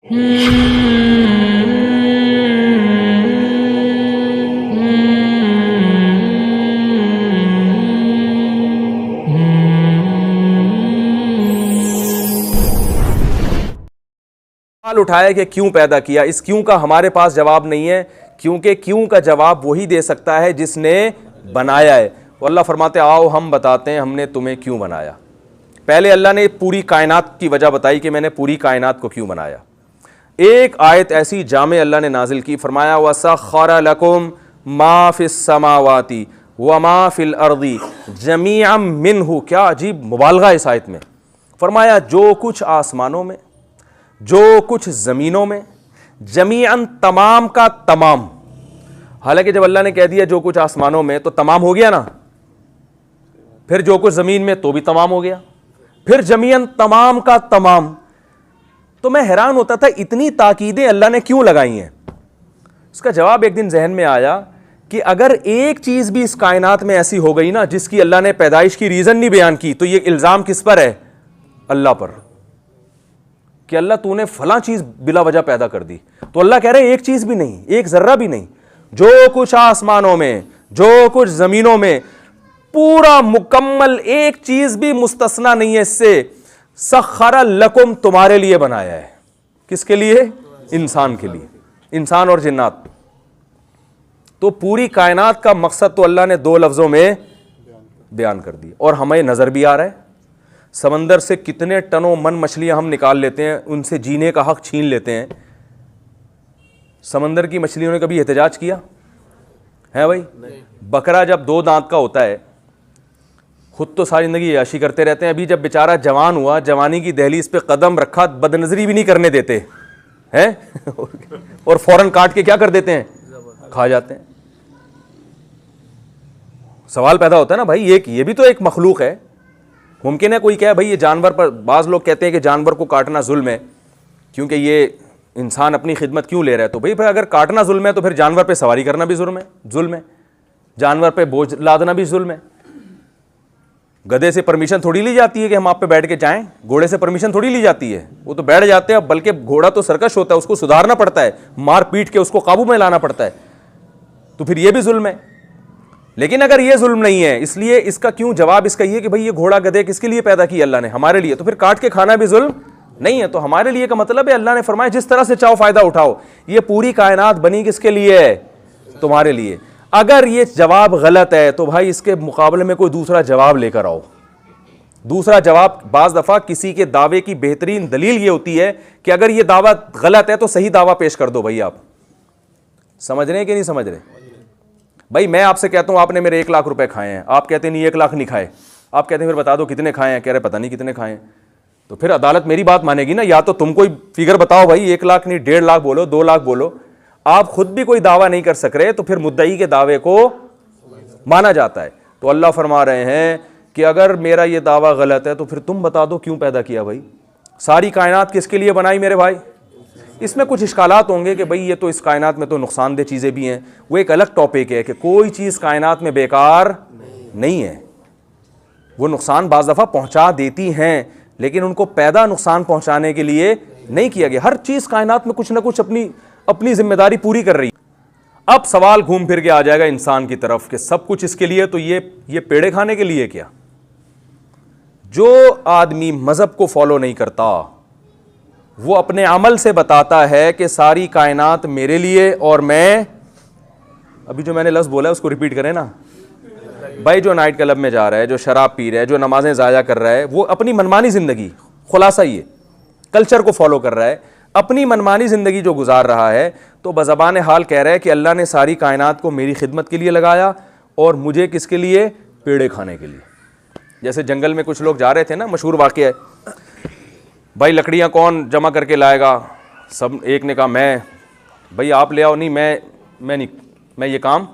सवाल उठाया कि क्यों पैदा किया। इस क्यों का हमारे पास जवाब नहीं है, क्योंकि क्यों का जवाब वही दे सकता है जिसने बनाया है। तो अल्लाह फरमाते आओ हम बताते हैं हमने तुम्हें क्यों बनाया। पहले अल्लाह ने पूरी कायनात की वजह बताई कि मैंने पूरी कायनात को क्यों बनाया। एक आयत ऐसी जामे अल्लाह ने नाजिल की, फरमाया वसख्खर लकुम मा फिस समावाति व मा फिल अर्दी जमीअम मिन्हु। क्या अजीब मुबालगा इस आयत में। फरमाया जो कुछ आसमानों में, जो कुछ ज़मीनों में, जमीअन तमाम का तमाम। हालांकि जब अल्लाह ने कह दिया जो कुछ आसमानों में तो तमाम हो गया ना, फिर जो कुछ ज़मीन में तो भी तमाम हो गया, फिर जमीअन तमाम का तमाम। तो मैं हैरान होता था इतनी ताकीदें अल्लाह ने क्यों लगाई हैं। इसका जवाब एक दिन जहन में आया कि अगर एक चीज़ भी इस कायनात में ऐसी हो गई ना जिसकी अल्लाह ने पैदाइश की रीज़न नहीं बयान की, तो ये इल्ज़ाम किस पर है? अल्लाह पर, कि अल्लाह तूने फलां चीज बिला वजह पैदा कर दी। तो अल्लाह कह रहे एक चीज भी नहीं, एक जर्रा भी नहीं, जो कुछ आसमानों में, जो कुछ जमीनों में, पूरा मुकम्मल एक चीज भी मुस्तस्ना नहीं है इससे। सख्खर लकुम तुम्हारे लिए बनाया है। किसके लिए? इंसान के लिए, इंसान और जिन्नात। तो पूरी कायनात का मकसद तो अल्लाह ने दो लफ्जों में बयान कर दिया। और हमें नजर भी आ रहा है, समंदर से कितने टनों मन मछलियां हम निकाल लेते हैं, उनसे जीने का हक छीन लेते हैं। समंदर की मछलियों ने कभी एहतजाज किया है भाई? बकरा जब दो दांत का होता है, खुद तो सारी जिंदगी याशी करते रहते हैं, अभी जब बेचारा जवान हुआ, जवानी की दहलीज पे कदम रखा, बदनजरी भी नहीं करने देते हैं और फौरन काट के क्या कर देते हैं? खा जाते हैं। सवाल पैदा होता है ना भाई, ये भी तो एक मखलूक है। मुमकिन है कोई कहे भाई ये जानवर पर, बाज़ लोग कहते हैं कि जानवर को काटना जुल्म है क्योंकि ये इंसान अपनी खिदमत क्यों ले रहा है। तो भाई अगर काटना जुल्म है तो फिर जानवर पे सवारी करना भी जुल्म है, जानवर पे बोझ लादना भी जुल्म है। गधे से परमिशन थोड़ी ली जाती है कि हम आप पे बैठ के जाएं, घोड़े से परमिशन थोड़ी ली जाती है, वो तो बैठ जाते हैं। बल्कि घोड़ा तो सर्कस होता है, उसको सुधारना पड़ता है, मार पीट के उसको काबू में लाना पड़ता है। तो फिर ये भी जुल्म है। लेकिन अगर ये जुल्म नहीं है, इसलिए इसका क्यों जवाब इसका ये कि भाई ये घोड़ा गधे किसके लिए पैदा किया अल्लाह ने? हमारे लिए। तो फिर काट के खाना भी जुल्म नहीं है। तो हमारे लिए का मतलब है अल्लाह ने फरमाया जिस तरह से चाहो फायदा उठाओ। ये पूरी कायनात बनी किसके लिए है? तुम्हारे लिए। अगर ये जवाब गलत है तो भाई इसके मुकाबले में कोई दूसरा जवाब लेकर आओ। दूसरा जवाब, बाज दफा किसी के दावे की बेहतरीन दलील ये होती है कि अगर ये दावा गलत है तो सही दावा पेश कर दो। भाई आप समझ रहे हैं कि नहीं समझ रहे? भाई मैं आपसे कहता हूं आपने मेरे 1 लाख रुपए खाए हैं, आप कहते नहीं 1 लाख नहीं खाए, आप कहते हैं फिर बता दो कितने खाए हैं, कह रहे पता नहीं कितने खाए हैं। तो फिर अदालत मेरी बात मानेगी ना, या तो तुम कोई फिगर बताओ भाई, 1 लाख नहीं 1.5 लाख बोलो, 2 लाख बोलो। आप खुद भी कोई दावा नहीं कर सक रहे तो फिर मुद्दई के दावे को माना जाता है। तो अल्लाह फरमा रहे हैं कि अगर मेरा ये दावा गलत है तो फिर तुम बता दो क्यों पैदा किया। भाई सारी कायनात किसके लिए बनाई मेरे भाई? इसमें कुछ इश्कालात होंगे कि भाई ये तो इस कायनात में तो नुकसानदेह चीज़ें भी हैं, वो एक अलग टॉपिक है कि कोई चीज़ कायनात में बेकार नहीं है। वो नुकसान बाज़ दफ़ा पहुंचा देती हैं, लेकिन उनको पैदा नुकसान पहुंचाने के लिए नहीं किया गया। हर चीज़ कायनात में कुछ ना कुछ अपनी जिम्मेदारी पूरी कर रही है। अब सवाल घूम फिर के आ जाएगा इंसान की तरफ कि सब कुछ इसके लिए, तो ये पेड़े खाने के लिए क्या? जो आदमी मजहब को फॉलो नहीं करता वो अपने अमल से बताता है कि सारी कायनात मेरे लिए, और मैं, अभी जो मैंने लफ्ज़ बोला है उसको रिपीट करें ना भाई। जो नाइट क्लब में जा रहा है, जो शराब पी रहा है, जो नमाजें ज़ाया कर रहा है, वो अपनी मनमानी ज़िंदगी, खुलासा ये कल्चर को फॉलो कर रहा है, अपनी मनमानी ज़िंदगी जो गुजार रहा है, तो बज़बान हाल कह रहा है कि अल्लाह ने सारी कायनात को मेरी खिदमत के लिए लगाया और मुझे किसके लिए? पेड़े खाने के लिए। जैसे जंगल में कुछ लोग जा रहे थे ना, मशहूर वाक़या है भाई, लकड़ियाँ कौन जमा करके लाएगा? सब, एक ने कहा मैं। भाई आप ले आओ। नहीं मैं ये काम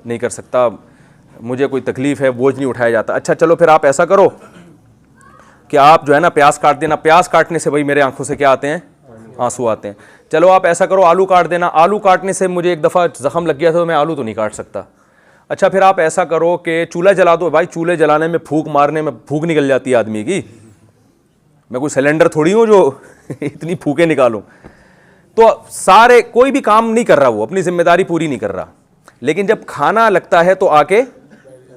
नहीं कर सकता, मुझे कोई तकलीफ़ है, बोझ नहीं उठाया जाता। अच्छा चलो फिर आप ऐसा करो कि आप जो है ना प्याज काट देना। प्याज काटने से भाई मेरे आंखों से क्या आते हैं? आंसू आते हैं। चलो आप ऐसा करो आलू काट देना। आलू काटने से मुझे एक दफ़ा ज़ख्म लग गया था, तो मैं आलू तो नहीं काट सकता। अच्छा फिर आप ऐसा करो कि चूल्हा जला दो। भाई चूल्हे जलाने में, फूंक मारने में फूंक निकल जाती है आदमी की। मैं कोई सिलेंडर थोड़ी हूँ जो इतनी फूकें निकालूं। तो सारे कोई भी काम नहीं कर रहा, वो अपनी जिम्मेदारी पूरी नहीं कर रहा, लेकिन जब खाना लगता है तो आके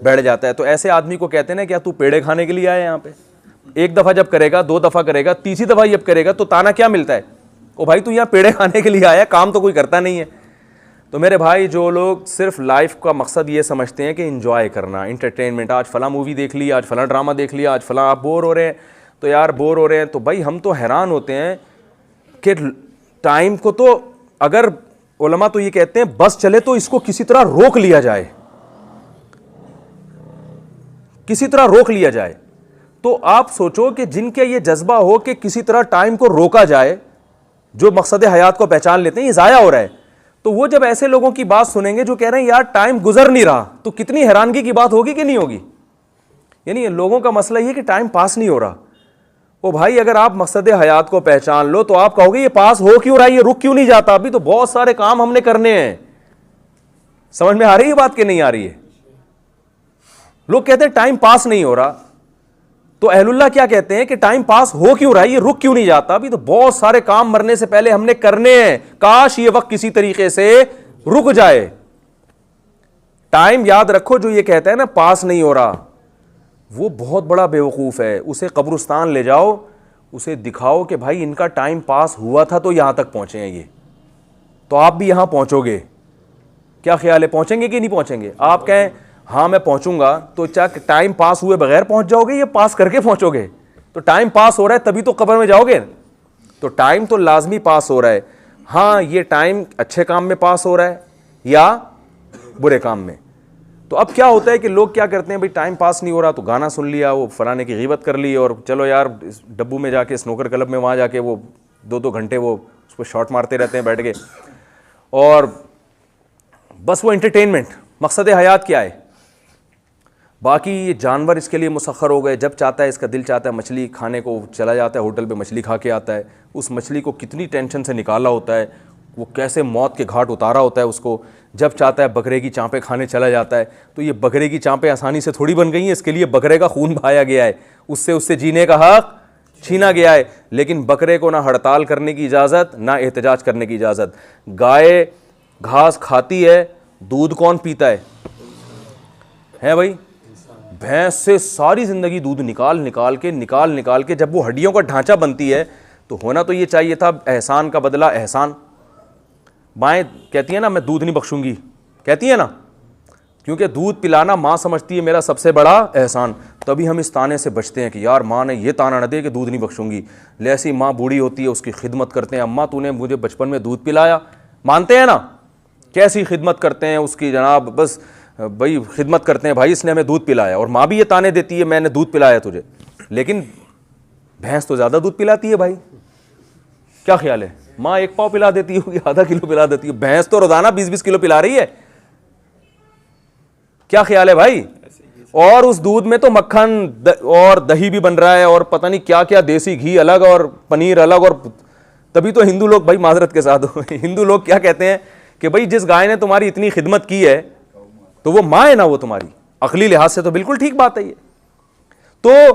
बैठ जाता है। तो ऐसे आदमी को कहते हैं ना, क्या तू पेड़े खाने के लिए आया यहाँ पे? एक दफा जब करेगा, दो दफा करेगा, तीसरी दफा जब करेगा तो ताना क्या मिलता है? ओ भाई तू यहाँ पेड़े खाने के लिए आया, काम तो कोई करता नहीं है। तो मेरे भाई, जो लोग सिर्फ लाइफ का मकसद ये समझते हैं कि इंजॉय करना, इंटरटेनमेंट, आज फला मूवी देख ली, आज फला ड्रामा देख लिया, आज फला, आप बोर हो रहे हैं तो यार बोर हो रहे हैं, तो भाई हम तो हैरान होते हैं कि टाइम को तो अगर उलमा तो ये कहते हैं बस चले तो इसको किसी तरह रोक लिया जाए, किसी तरह रोक लिया जाए। तो आप सोचो कि जिनके ये जज्बा हो कि किसी तरह टाइम को रोका जाए, जो मकसद हयात को पहचान लेते हैं, ये ज़ाया हो रहा है, तो वो जब ऐसे लोगों की बात सुनेंगे जो कह रहे हैं यार टाइम गुजर नहीं रहा, तो कितनी हैरानगी की बात होगी कि नहीं होगी? यानी लोगों का मसला ये कि टाइम पास नहीं हो रहा। ओ भाई, अगर आप मकसद हयात को पहचान लो तो आप कहोगे ये पास हो क्यों रहा है, ये रुक क्यों नहीं जाता, अभी तो बहुत सारे काम हमने करने हैं। समझ में आ रही है बात कि नहीं आ रही है? लोग कहते हैं टाइम पास नहीं हो रहा, तो अहलुल्लाह क्या कहते हैं कि टाइम पास हो क्यों रहा है, ये रुक क्यों नहीं जाता, अभी तो बहुत सारे काम मरने से पहले हमने करने हैं, काश ये वक्त किसी तरीके से रुक जाए। टाइम याद रखो, जो ये कहता है ना पास नहीं हो रहा, वो बहुत बड़ा बेवकूफ है। उसे कब्रिस्तान ले जाओ, उसे दिखाओ कि भाई इनका टाइम पास हुआ था तो यहां तक पहुंचे हैं ये, तो आप भी यहां पहुंचोगे। क्या ख्याल है, पहुंचेंगे कि नहीं पहुंचेंगे? आप कहें हाँ मैं पहुंचूंगा, तो क्या टाइम पास हुए बगैर पहुंच जाओगे या पास करके पहुंचोगे? तो टाइम पास हो रहा है तभी तो कब्र में जाओगे। तो टाइम तो लाजमी पास हो रहा है। हाँ, ये टाइम अच्छे काम में पास हो रहा है या बुरे काम में। तो अब क्या होता है कि लोग क्या करते हैं, भाई टाइम पास नहीं हो रहा तो गाना सुन लिया, वो फलाने की गीबत कर ली, और चलो यार इस डब्बू में जाके, स्नूकर क्लब में वहाँ जाके वो 2-2 घंटे वो उस पर शॉट मारते रहते हैं बैठ के, और बस वो एंटरटेनमेंट। मकसद हयात क्या है? बाकी ये जानवर इसके लिए मुसख्खर हो गए, जब चाहता है, इसका दिल चाहता है मछली खाने को, चला जाता है होटल पे, मछली खा के आता है। उस मछली को कितनी टेंशन से निकाला होता है, वो कैसे मौत के घाट उतारा होता है उसको। जब चाहता है बकरे की चाँपें खाने चला जाता है। तो ये बकरे की चाँपें आसानी से थोड़ी बन गई हैं, इसके लिए बकरे का खून बहाया गया है, उससे जीने का हक छीना गया है। लेकिन बकरे को ना हड़ताल करने की इजाज़त, ना एहतजाज करने की इजाज़त। गाय घास खाती है, दूध कौन पीता है भाई? भैंस से सारी ज़िंदगी दूध निकाल के जब वो हड्डियों का ढांचा बनती है, तो होना तो ये चाहिए था एहसान का बदला एहसान। माएँ कहती है ना मैं दूध नहीं बख्शूंगी, कहती है ना, क्योंकि दूध पिलाना माँ समझती है मेरा सबसे बड़ा एहसान। तभी हम इस ताने से बचते हैं कि यार माँ ने ये ताना न दे कि दूध नहीं बख्शूंगी। जैसी माँ बूढ़ी होती है उसकी खिदमत करते हैं, अम्मा तूने मुझे बचपन में दूध पिलाया, मानते हैं ना, कैसी खिदमत करते हैं उसकी जनाब, बस भाई खिदमत करते हैं, भाई इसने हमें दूध पिलाया। और माँ भी ये ताने देती है मैंने दूध पिलाया तुझे। लेकिन भैंस तो ज़्यादा दूध पिलाती है भाई, क्या ख्याल है? माँ 1 पाव पिला देती है, आधा किलो पिला देती है, भैंस तो रोजाना 20-20 किलो पिला रही है। क्या ख्याल है भाई? और उस दूध में तो मक्खन और दही भी बन रहा है, और पता नहीं क्या क्या, देसी घी अलग और पनीर अलग। और तभी तो हिंदू लोग, भाई माजरत के साथ हिंदू लोग क्या कहते हैं कि भाई जिस गाय ने तुम्हारी इतनी खिदमत की है तो वो माँ है ना वो तुम्हारी। अकली लिहाज से तो बिल्कुल ठीक बात है ये। तो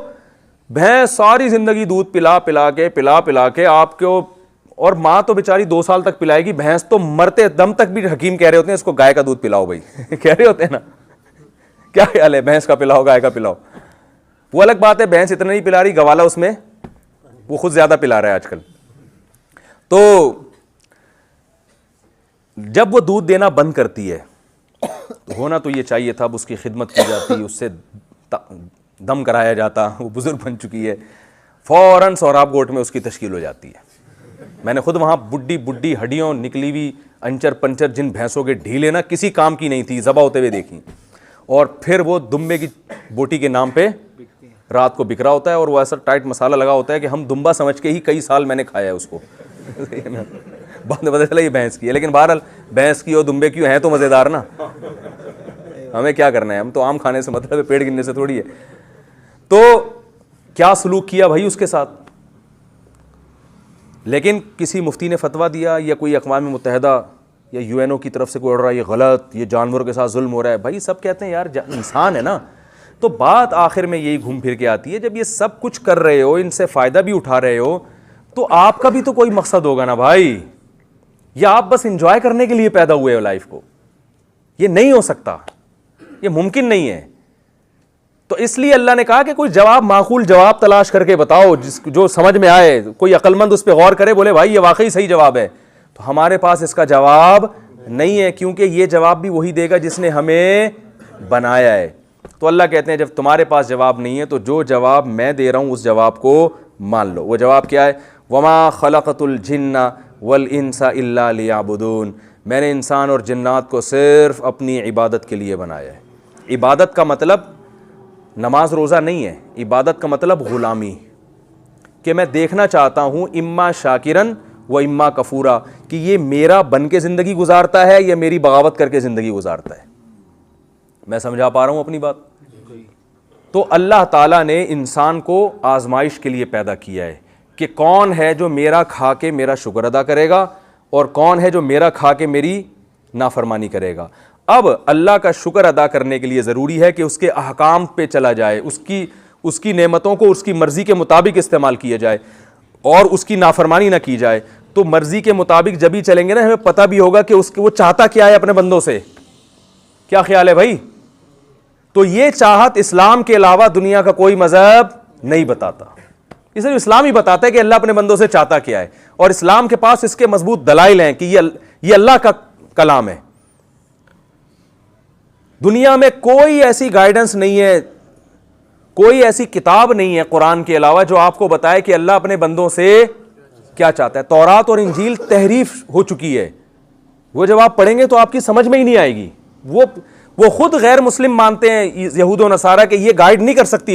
भैंस सारी जिंदगी दूध पिला पिला के आपको, और माँ तो बेचारी 2 साल तक पिलाएगी, भैंस तो मरते दम तक भी हकीम कह रहे होते हैं इसको गाय का दूध पिलाओ भाई कह रहे होते हैं ना। क्या ख्याल है, भैंस का पिलाओ गाय का पिलाओ? वो अलग बात है, भैंस इतना नहीं पिला रही, गवाला उसमें वो खुद ज्यादा पिला रहा है आजकल। तो जब वो दूध देना बंद करती है, तो होना तो ये चाहिए था, अब उसकी खिदमत की जाती, उससे दम कराया जाता, वो बुजुर्ग बन चुकी है, फौरन सोहराब गोट में उसकी तश्कील हो जाती है। मैंने खुद वहाँ बुड्ढी हड्डियों निकली हुई अंचर पंचर जिन भैंसों के ढीले ना किसी काम की नहीं थी, ज़बा होते हुए देखी, और फिर वो दुम्बे की बोटी के नाम पे रात को बिक रहा होता है, और वो ऐसा टाइट मसाला लगा होता है कि हम दुम्बा समझ के ही कई साल मैंने खाया है उसको बाद में पता चला ये भैंस की है। लेकिन बहरहाल भैंस की और दुम्बे की है तो मज़ेदार ना, हमें क्या करना है, हम तो आम खाने से मतलब है, पेड़ गिनने से थोड़ी है। तो क्या सलूक किया भाई उसके साथ। लेकिन किसी मुफ्ती ने फतवा दिया या कोई अक़वाम मुत्तहिदा या यूएनओ की तरफ से कोई ऑर्डर रहा है ये गलत, ये जानवरों के साथ जुल्म हो रहा है, भाई सब कहते हैं यार इंसान है ना। तो बात आखिर में यही घूम फिर के आती है, जब ये सब कुछ कर रहे हो, इनसे फ़ायदा भी उठा रहे हो, तो आपका भी तो कोई मकसद होगा ना भाई। या आप बस इंजॉय करने के लिए पैदा हुए हो लाइफ को? ये नहीं हो सकता, ये मुमकिन नहीं है। तो इसलिए अल्लाह ने कहा कि कोई जवाब, माकूल जवाब तलाश करके बताओ जो समझ में आए, कोई अक्लमंद उस पर गौर करे, बोले भाई ये वाकई सही जवाब है। तो हमारे पास इसका जवाब नहीं है, क्योंकि ये जवाब भी वही देगा जिसने हमें बनाया है। तो अल्लाह कहते हैं जब तुम्हारे पास जवाब नहीं है तो जो जवाब मैं दे रहा हूं उस जवाब को मान लो। वो जवाब क्या है? वमा खलक़तुल जिन्ना वल इंसा इल्ला लियाबुदून, मैंने इंसान और जिन्नात को सिर्फ अपनी इबादत के लिए बनाया है। इबादत का मतलब नमाज रोज़ा नहीं है, इबादत का मतलब ग़ुलामी, कि मैं देखना चाहता हूँ इम्मा शाकिरन व इम्मा कफूरा, कि ये मेरा बन के ज़िंदगी गुजारता है या मेरी बगावत करके ज़िंदगी गुजारता है। मैं समझा पा रहा हूँ अपनी बात? तो अल्लाह ताला ने इंसान को आजमाइश के लिए पैदा किया है कि कौन है जो मेरा खा के मेरा शुक्र अदा करेगा और कौन है जो मेरा खा के मेरी नाफरमानी करेगा। अब अल्लाह का शुक्र अदा करने के लिए ज़रूरी है कि उसके अहकाम पे चला जाए, उसकी नेमतों को उसकी मर्ज़ी के मुताबिक इस्तेमाल किया जाए और उसकी नाफरमानी ना की जाए। तो मर्ज़ी के मुताबिक जब ही चलेंगे ना, हमें पता भी होगा कि वो चाहता क्या है अपने बंदों से। क्या ख्याल है भाई? तो ये चाहत इस्लाम के अलावा दुनिया का कोई मज़हब नहीं बताता। ये सिर्फ इस्लाम ही बताता है कि अल्लाह अपने बंदों से चाहता क्या है, और इस्लाम के पास इसके मजबूत दलाइल हैं कि ये अल्लाह का कलाम है। दुनिया में कोई ऐसी गाइडेंस नहीं है, कोई ऐसी किताब नहीं है कुरान के अलावा जो आपको बताए कि अल्लाह अपने बंदों से क्या चाहता है। तौरात और इंजील तहरीफ हो चुकी है, वो जब आप पढ़ेंगे तो आपकी समझ में ही नहीं आएगी। वो खुद गैर मुस्लिम मानते हैं, यहूद और नसारा, कि ये गाइड नहीं कर सकती